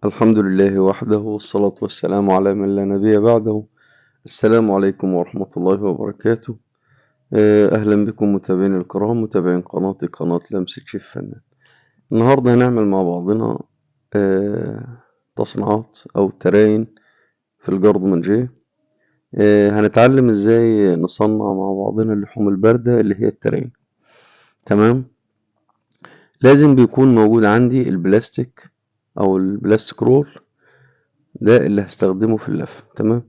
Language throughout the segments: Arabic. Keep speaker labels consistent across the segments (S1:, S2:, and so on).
S1: الحمد لله وحده والصلاة والسلام على من لا نبي بعده. السلام عليكم ورحمة الله وبركاته. أهلا بكم متابعين الكرام، متابعين قناة لمسة شيف فنان. النهاردة هنعمل مع بعضنا آه، تصنيعات أو تراين في الجرد منجيه. هنتعلم ازاي نصنع مع بعضنا اللحوم الباردة اللي هي التراين. تمام. لازم بيكون موجود عندي البلاستيك أو البلاستيك رول، ده اللي هستخدمه في اللف. تمام.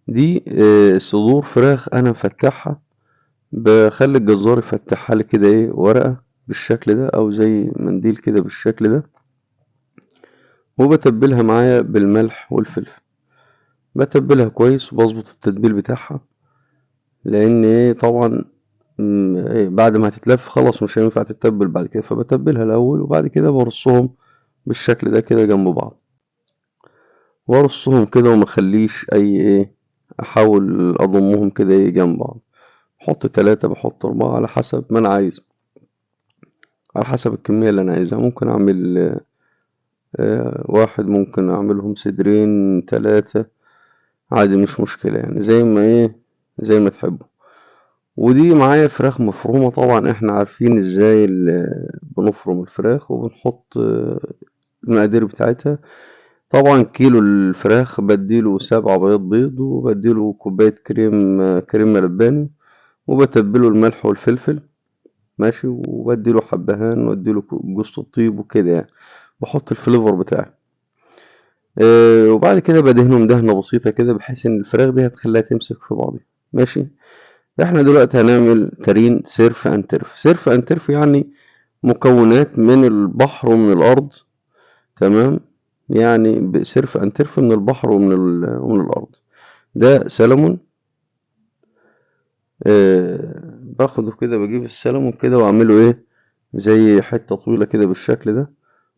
S1: دي صدور فراخ انا مفتحها، بخلي الجزار يفتحها لي كده ايه ورقة بالشكل ده او زي منديل كده بالشكل ده، وبتبلها معايا بالملح والفلفل. بتبلها كويس وبظبط التتبيل بتاعها، لان ايه طبعا بعد ما هتتلف خلاص مش هينفع تتبل بعد كده، فبتبلها الاول وبعد كده برصهم بالشكل ده كده جنب بعض، وارصهم كده ومخليش اي ايه، احاول اضمهم كده ايه جنب بعض. بحط 3 بحط 4 على حسب ما أنا عايز، على حسب الكمية اللي أنا عايزها. ممكن أعمل واحد، ممكن أعملهم صدرين 3، عادي مش مشكلة يعني، زي ما إيه زي ما تحبوا. ودي معايا فراخ مفرومة. طبعا احنا عارفين ازاي بنفرم الفراخ وبنحط المقادير بتاعتها. طبعا كيلو الفراخ بديله 7 بياض بيض، وبديله كوباية كريم لباني، وبتبله الملح والفلفل ماشي، وبديله حبهان واديله جوز الطيب وكده يعني، بحط الفليفر بتاعي. وبعد كده بدهنهم دهنة بسيطة كده بحيث ان الفراخ دي هتخليها تمسك في بعضها. ماشي. احنا دلوقتي هنعمل تارين سيرف ان ترف. سيرف ان ترف يعني مكونات من البحر ومن الارض. تمام. يعني سيرف ان ترف من البحر ومن الارض. ده سلمون. باخده كده، بجيب السلمون كده واعمله ايه زي حتة طويلة كده بالشكل ده.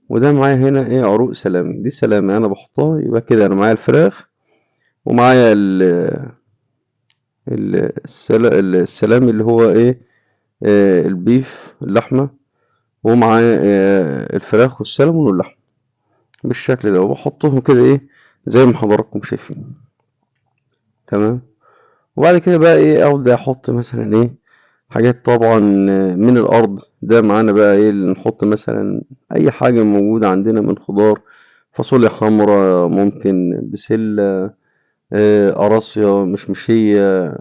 S1: وده معايا هنا ايه عروق سلامي، دي سلامي انا بحطها. يبقى كده انا معايا الفراخ، ومعايا السلامي اللي هو ايه البيف اللحمة، ومعايا الفراخ والسلمون واللحمة بالشكل ده، وبحطهم كده ايه زي ما حضراتكم شايفين. تمام. وبعد كده بقى ايه ابدا احط مثلا ايه حاجات طبعا من الارض. ده معانا بقى ايه اللي نحط مثلا اي حاجة موجودة عندنا من خضار، فاصوليا حمراء، ممكن بسلة، قراصية مشمشية،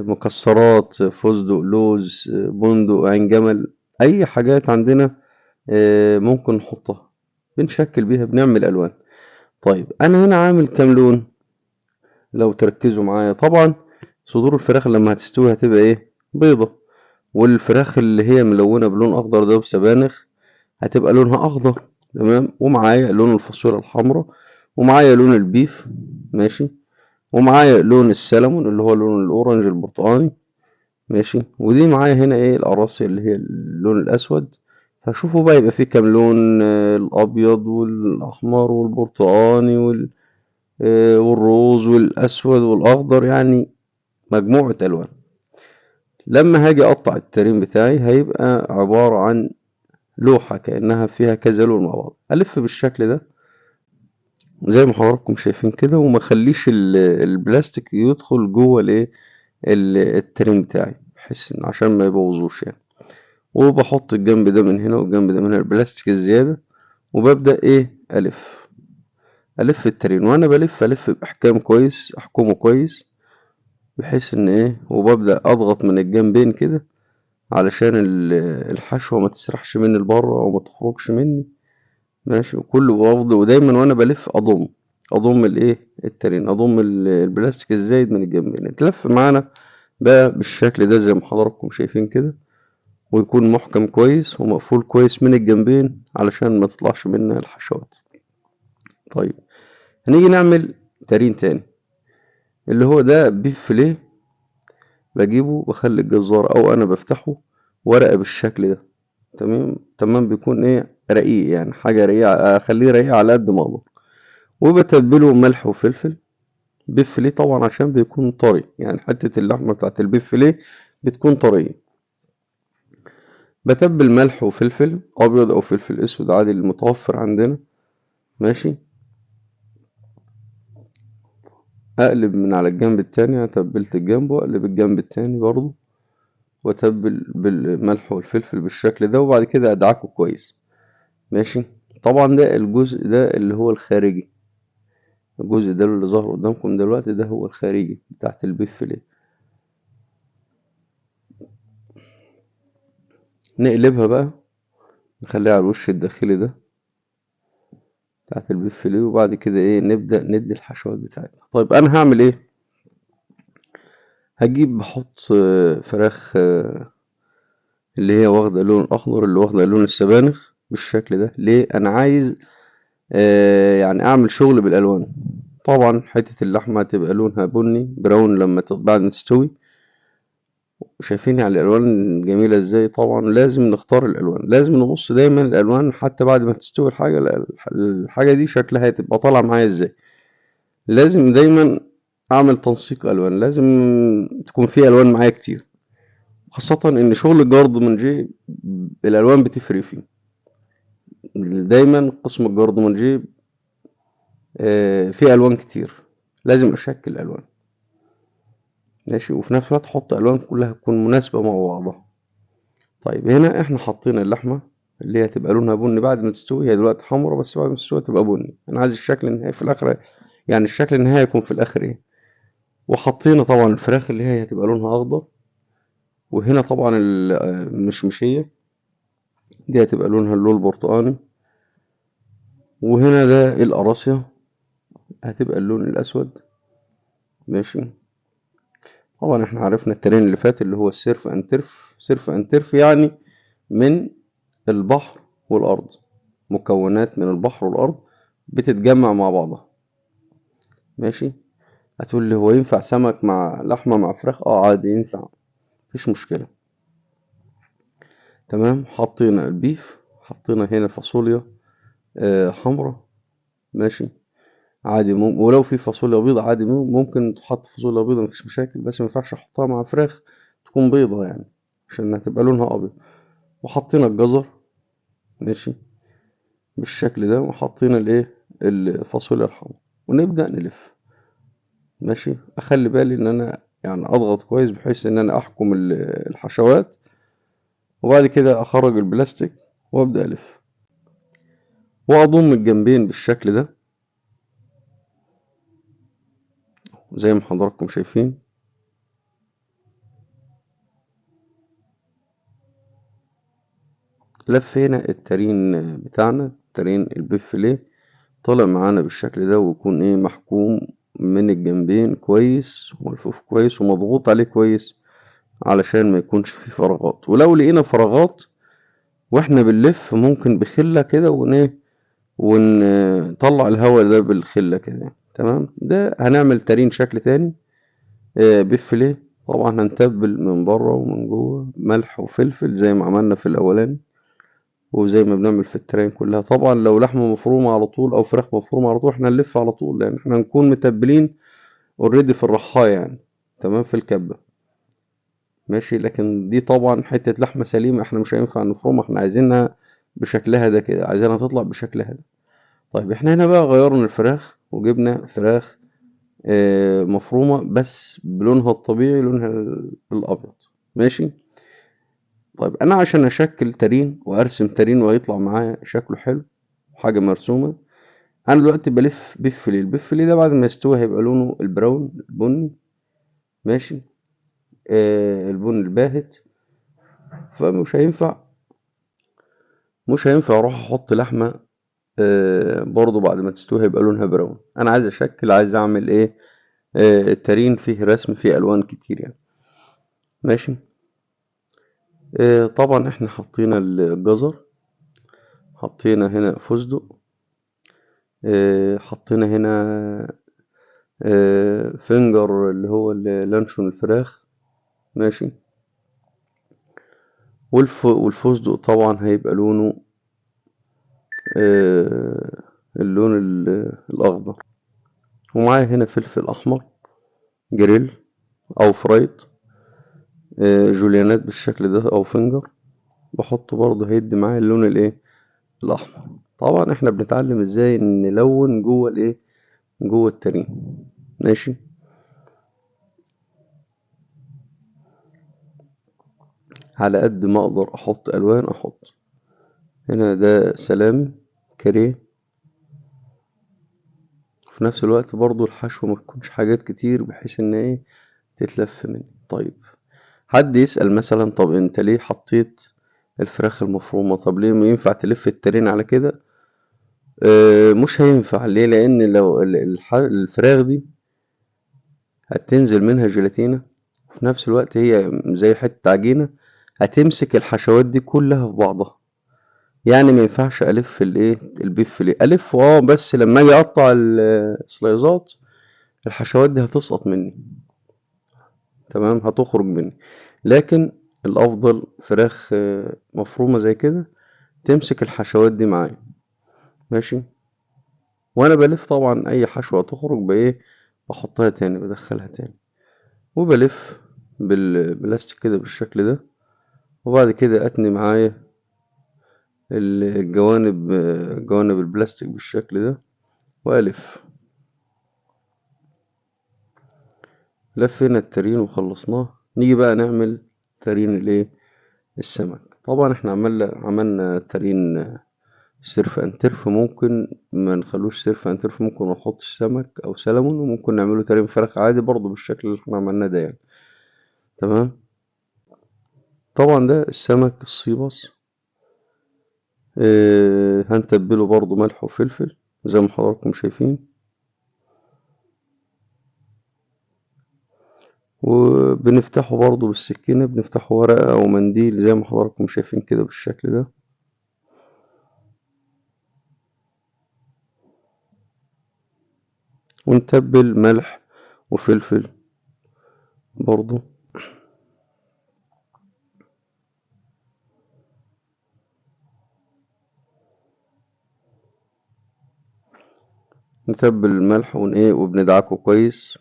S1: مكسرات، فستق، لوز، بندق، عين جمل. أي حاجات عندنا ممكن نحطها، بنشكل بيها، بنعمل ألوان. طيب أنا هنا عامل كام لون لو تركزوا معايا؟ طبعا صدور الفراخ لما هتستوي هتبقى إيه بيضة، والفراخ اللي هي ملونة بلون أخضر ده بسبانخ هتبقى لونها أخضر. تمام. ومعايا لون الفاصوليا الحمراء، ومعايا لون البيف ماشي، ومعايا لون السلمون اللي هو لون الأورنج البرتقاني ماشي، ودي معايا هنا ايه القراصي اللي هي اللون الأسود. فشوفوا بقى يبقى فيه كام لون، الأبيض والأحمر والبرتقاني والروز والأسود والأخضر، يعني مجموعة ألوان. لما هاجي أقطع الترين بتاعي هيبقى عبارة عن لوحة كأنها فيها كذا لون مع بعض. ألف بالشكل ده زي ما حضراتكم شايفين كده، وما اخليش البلاستيك يدخل جوه الايه الترين بتاعي، بحيث عشان ما يبوظوش يعني. وبحط الجنب ده من هنا والجنب ده من هنا البلاستيك الزيادة، وببدأ ايه ألف الترين. وأنا ألف بإحكام كويس، أحكمه كويس بحيث إن ايه، وببدأ أضغط من الجنبين كده علشان الحشوة ما تسرحش مني لبره أو ما تخرجش مني ماشي. وكله وافضل، ودايما وانا بلف اضم الايه الترين، اضم البلاستيك الزايد من الجنبين. اتلف معانا بقى بالشكل ده زي ما حضراتكم شايفين كده، ويكون محكم كويس ومقفول كويس من الجنبين علشان ما تطلعش منها الحشوات. طيب هنيجي نعمل ترين تاني اللي هو ده بيف فيليه. بجيبه بخلي الجزار او انا بفتحه ورقة بالشكل ده. تمام تمام. بيكون ايه رقيق، يعني حاجة رقيقة، اخليه رقيق على قد ما اقدر. وبتبله ملح وفلفل. بيف فيليه طبعا عشان بيكون طري، يعني حتة اللحمة بتاعت البيف فيليه بتكون طرية. بتبل ملح وفلفل أبيض أو فلفل أسود عادي المتوفر عندنا. ماشي. اقلب من على الجنب التاني، انا تبلت الجنب واقلب الجنب التاني برضو، واتبل بالملح والفلفل بالشكل ده، وبعد كده ادعكه كويس. ماشي. طبعا ده الجزء ده اللي هو الخارجي، الجزء ده اللي ظهر قدامكم دلوقتي ده هو الخارجي بتاعت البيف فيليه. نقلبها بقى، نخليها على الوش الداخلي ده بتاعت البيف فيليه، وبعد كده ايه نبدأ ندي الحشوات بتاعتنا. طيب انا هعمل ايه؟ هجيب بحط فراخ اللي هي واخدة لون اخضر، اللي واخدة لون السبانخ بالشكل ده. ليه؟ انا عايز يعني اعمل شغل بالالوان. طبعا حتة اللحمة هتبقى لونها بني براون لما بعد ما تستوي. شايفين يعني الالوان جميلة ازاي؟ طبعا لازم نختار الالوان، لازم نبص دايما الالوان حتى بعد ما تستوي الحاجة، الحاجة دي شكلها هتبقى طالعة معايا ازاي. لازم دايما اعمل تنسيق الوان، لازم تكون في الوان معايا كتير، خاصة ان شغل الجارد من جي الالوان بتفرق فيه. دايما قسم الجارد من جي فيه الوان كتير، لازم اشكل الوان. ماشي. وفي نفس الوقت احط الوان كلها تكون مناسبة مع بعضها. طيب هنا احنا حطينا اللحمة اللي هي تبقى لونها بني بعد ما تستوي، هي دلوقتي حمرا بس بعد ما تستوي تبقى بني. انا عايز الشكل النهائي في الاخر، يعني الشكل النهائي يكون في الاخر ايه. وحطينا طبعا الفراخ اللي هي هتبقى لونها اخضر، وهنا طبعا المشمشية دي هتبقى لونها اللون البرتقاني، وهنا ده القراصية هتبقى اللون الأسود. ماشي. طبعا احنا عرفنا الترين اللي فات اللي هو السيرف أند ترف. سيرف أند ترف يعني من البحر والأرض، مكونات من البحر والأرض بتتجمع مع بعضها. ماشي. هتقول لي هو ينفع سمك مع لحمة مع فراخ؟ اه عادي ينفع، مفيش مشكلة. تمام. حطينا البيف، حطينا هنا فاصوليا حمرا. ماشي. عادي ولو في فاصوليا بيضة عادي ممكن تحط فاصوليا بيضة، مفيش مشاكل، بس مينفعش احطها مع فراخ تكون بيضة يعني، عشان هتبقى لونها أبيض. وحطينا الجزر. ماشي. بالشكل ده. وحطينا الايه الفاصوليا الحمرا، ونبدأ نلف. ماشي. اخلي بالي ان انا يعني اضغط كويس بحيث ان انا احكم الحشوات، وبعد كده اخرج البلاستيك وابدأ الف، واضم الجنبين بالشكل ده زي ما حضراتكم شايفين. لفينا الترين بتاعنا، ترين البيف فيليه طالع معانا بالشكل ده، ويكون ايه محكوم من الجنبين كويس، وملفوف كويس، ومضغوط عليه كويس علشان ما يكونش فيه فراغات. ولو لقينا فراغات واحنا بنلف ممكن بخلة كده ونطلع الهواء ده بالخلة كده. تمام. ده هنعمل ترين شكل تاني بيف فيليه. طبعا هنتبل من بره ومن جوه ملح وفلفل زي ما عملنا في الاولاني، وزي ما بنعمل في التراين كلها. طبعا لو لحمة مفرومة على طول او فراخ مفرومة على طول احنا نلف على طول، لان احنا نكون متبلين اوريدي في الرحاية يعني. تمام. في الكبة. ماشي. لكن دي طبعا حتة لحمة سليمة احنا مش هينفع نفرمها، احنا عايزينها بشكلها ده كده، عايزينها تطلع بشكلها ده. طيب احنا هنا بقى غيرنا الفراخ وجبنا فراخ مفرومة بس بلونها الطبيعي، لونها الابيض. ماشي. طيب انا عشان اشكل ترين وارسم ترين ويطلع معايا شكله حلو وحاجة مرسومة، انا دلوقتي بلف بيف فيليه. البيف فيليه ده بعد ما يستوي هيبقى لونه البراون البني. ماشي. البن الباهت. فمش هينفع مش هينفع اروح احط لحمة برضو بعد ما تستوي هيبقى لونها براون. انا عايز اشكل، عايز اعمل ايه الترين فيه رسم، فيه الوان كتير يعني. ماشي. طبعا احنا حطينا الجزر، حطينا هنا فستق، حطينا هنا فنجر اللي هو اللانشون الفراخ. ماشي. والفستق طبعا هيبقى لونه آه، اللون الأخضر. ومعايا هنا فلفل أحمر جريل أو فرايد جوليانات بالشكل ده أو فنجر، بحطه برضه هيدي معايا اللون الإيه الأحمر. طبعا احنا بنتعلم ازاي نلون جوه الايه، جوه الترين. ماشي. على قد ما اقدر احط الوان احط. هنا ده سلامي كاريه، وفي نفس الوقت برضو الحشو ما تكونش حاجات كتير بحيث ان ايه تتلف مني. طيب حد يسأل مثلا طب انت ليه حطيت الفراخ المفرومة؟ طب ليه ما ينفع تلف الترين على كده؟ مش هينفع. ليه؟ لان لو الفراخ دي هتنزل منها جيلاتينة، وفي نفس الوقت هي زي حتة عجينة هتمسك الحشوات دي كلها في بعضها. يعني ما ينفعش الف الايه البيف. ليه الف؟ بس لما اجي اقطع السلايزات الحشوات دي هتسقط مني، تمام، هتخرج مني. لكن الافضل فراخ مفرومة زي كده تمسك الحشوات دي معايا. ماشي. وانا بلف طبعا اي حشوة هتخرج بايه بحطها تاني، بدخلها تاني، وبلف بالبلاستيك كده بالشكل ده. وبعد كده اتني معايا الجوانب، جوانب البلاستيك بالشكل ده، والف. لفينا الترين وخلصناه. نيجي بقى نعمل ترين الايه السمك. طبعا احنا عملنا ترين سيرف ان ترف، ممكن ما نخلوش سيرف ان ترف، ممكن نحط السمك او سلمون، وممكن نعمله ترين فراخ عادي برضه بالشكل اللي احنا عملناه ده يعني. تمام. طبعا ده السمك الصيبس. هنتبله برضه ملح وفلفل زي ما حضراتكم شايفين، وبنفتحه برضه بالسكينة، بنفتحه ورقة أو منديل زي ما حضراتكم شايفين كده بالشكل ده. ونتبل ملح وفلفل برضه. نتبل الملح وبندعكه كويس.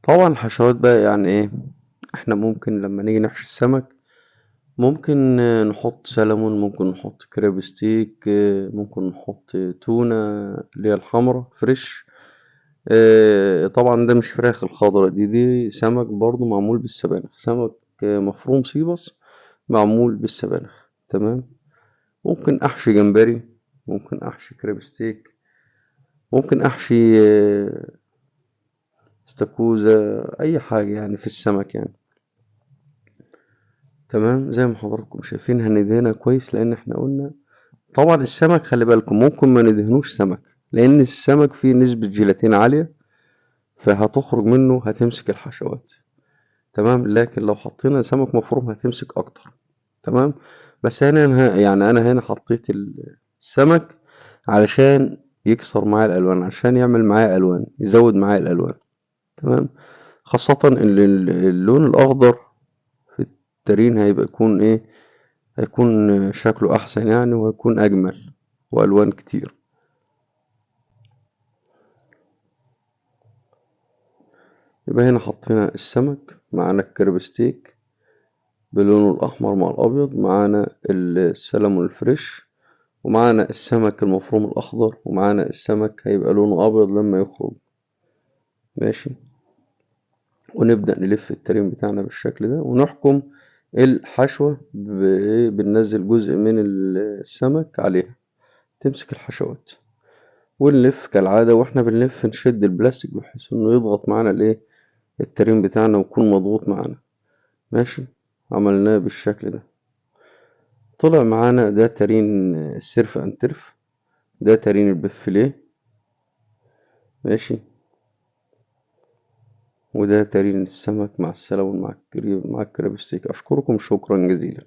S1: طبعا الحشوات بقى يعني ايه، احنا ممكن لما نيجي نحشي السمك ممكن نحط سلمون، ممكن نحط كريب ستيك، ممكن نحط تونة اللي هي الحمرا فريش. طبعا ده مش فراخ الخضرا دي سمك برضو معمول بالسبانخ، سمك مفروم صيبس معمول بالسبانخ. تمام. ممكن احشي جمبري، ممكن احشي كريب ستيك، ممكن احشي استاكوزا، اي حاجة يعني في السمك يعني. تمام. زي ما حضراتكم شايفين هندهنها كويس، لان احنا قلنا طبعا السمك خلي بالكم ممكن ما ندهنوش سمك، لان السمك فيه نسبة جيلاتين عالية فهتخرج منه هتمسك الحشوات. تمام. لكن لو حطينا سمك مفروم هتمسك اكتر. تمام. بس يعني انا هنا حطيت السمك علشان يكسر معايا الالوان، عشان يعمل معايا الوان، يزود معايا الالوان. تمام. خاصة ان اللون الاخضر في الترين هيبقى يكون هيكون شكله احسن يعني، وهيكون اجمل والوان كتير. يبقى هنا حطينا السمك، معانا الكرب ستيك بلونه الأحمر مع الأبيض، معانا السلمون الفريش، ومعانا السمك المفروم الأخضر، ومعانا السمك هيبقى لونه أبيض لما يخرج. ماشي. ونبدأ نلف الترين بتاعنا بالشكل ده، ونحكم الحشوة بننزل جزء من السمك عليها تمسك الحشوات، ونلف كالعادة. واحنا بنلف نشد البلاستيك بحيث انه يضغط معانا الترين بتاعنا ويكون مضغوط معانا. ماشي. عملناه بالشكل ده. طلع معانا ده ترين السيرف ان ترف، ده ترين البفليه. ماشي. وده ترين السمك مع السلمون مع الكريب ستيك. اشكركم شكرا جزيلا.